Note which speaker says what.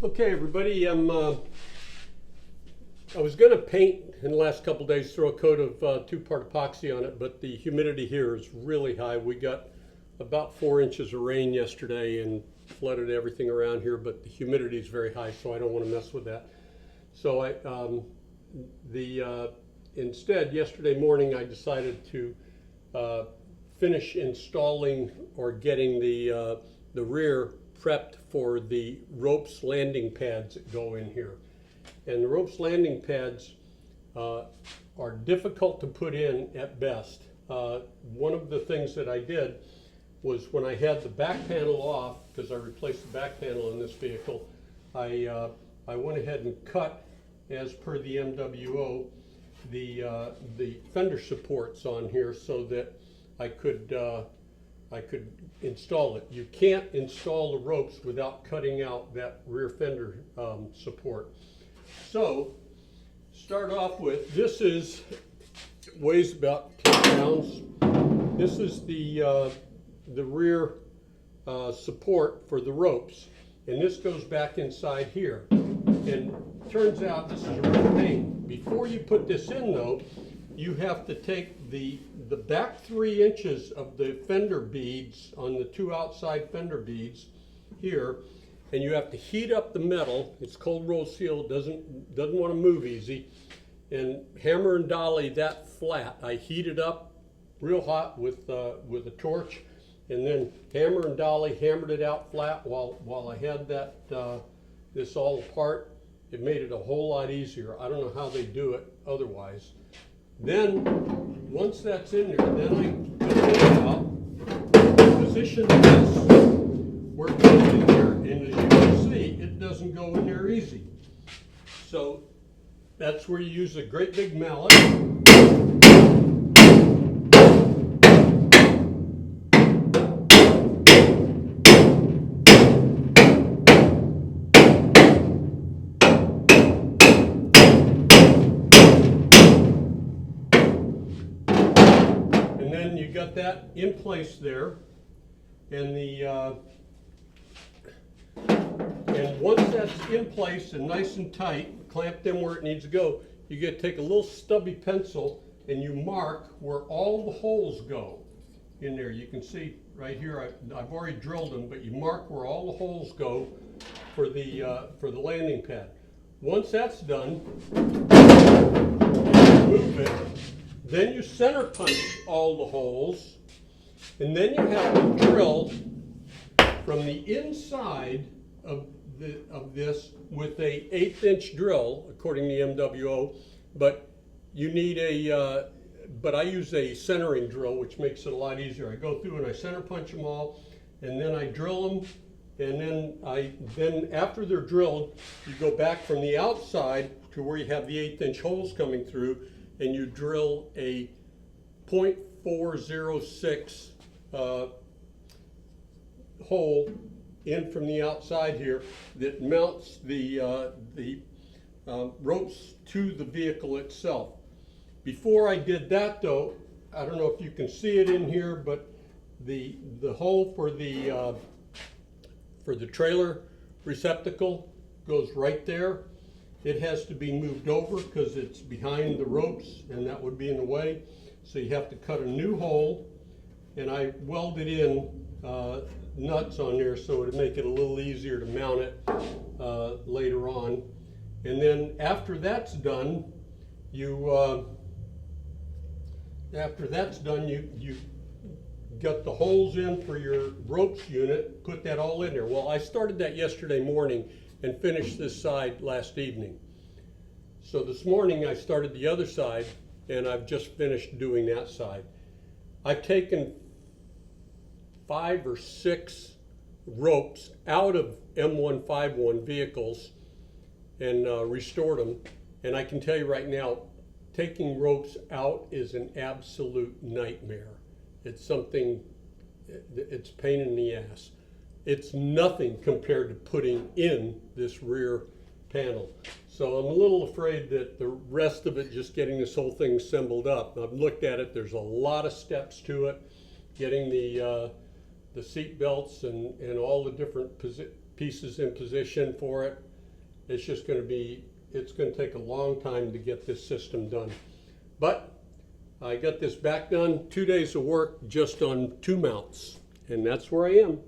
Speaker 1: Okay, everybody, I was going to paint in the last couple days, throw a coat of two-part epoxy on it, but the humidity here is really high. We got about 4 inches of rain yesterday and flooded everything around here, but the humidity is very high, so I don't want to mess with that. So instead, yesterday morning, I decided to finish installing or getting the rear prepped for the ROPS landing pads that go in here. And the ROPS landing pads are difficult to put in at best. One of the things that I did was when I had the back panel off, because I replaced the back panel in this vehicle, I went ahead and cut, as per the MWO, the fender supports on here so that I could install it. You can't install the ROPS without cutting out that rear fender support. So, start off with, weighs about 10 pounds. This is the rear support for the ROPS, and this goes back inside here. And turns out this is a real pain. Before you put this in, though, you have to take the back 3 inches of the fender beads on the two outside fender beads here, and you have to heat up the metal. It's cold roll seal, doesn't want to move easy, and hammer and dolly that flat. I heated up real hot with a torch, and then hammer and dolly hammered it out flat while I had that this all apart. It made it a whole lot easier. I don't know how they do it otherwise. Then, once that's in there, then I put it out, position this where it goes in there, and as you can see, it doesn't go in there easy. So, that's where you use a great big mallet. You got that in place there, and and once that's in place and nice and tight, clamped in where it needs to go, you get to take a little stubby pencil and you mark where all the holes go in there. You can see right here, I've already drilled them, but you mark where all the holes go for the landing pad. Once that's done, move it. Then you center punch all the holes, and then you have to drill from the inside of this with a 1/8 inch drill, according to MWO. But you need but I use a centering drill, which makes it a lot easier. I go through and I center punch them all, and then I drill them, and then after they're drilled, you go back from the outside to where you have the 1/8 inch holes coming through, and you drill a 0.406 hole in from the outside here that mounts the ROPS to the vehicle itself. Before I did that, though, I don't know if you can see it in here, but the hole for the trailer receptacle goes right there. It has to be moved over because it's behind the ROPS, and that would be in the way. So you have to cut a new hole, and I welded in nuts on there so it would make it a little easier to mount it later on. And then after that's done, you got the holes in for your ROPS unit, put that all in there. Well, I started that yesterday morning and finished this side last evening. So this morning I started the other side, and I've just finished doing that side. I've taken 5 or 6 ROPS out of M151 vehicles and restored them, and I can tell you right now, taking ROPS out is an absolute nightmare. It's something, it's a pain in the ass. It's nothing compared to putting in this rear panel. So I'm a little afraid that the rest of it, just getting this whole thing assembled up, I've looked at it, there's a lot of steps to it, getting the seat belts and all the different pieces in position for it. It's just going to be, it's going to take a long time to get this system done. But I got this back done, 2 days of work just on 2 mounts, and that's where I am.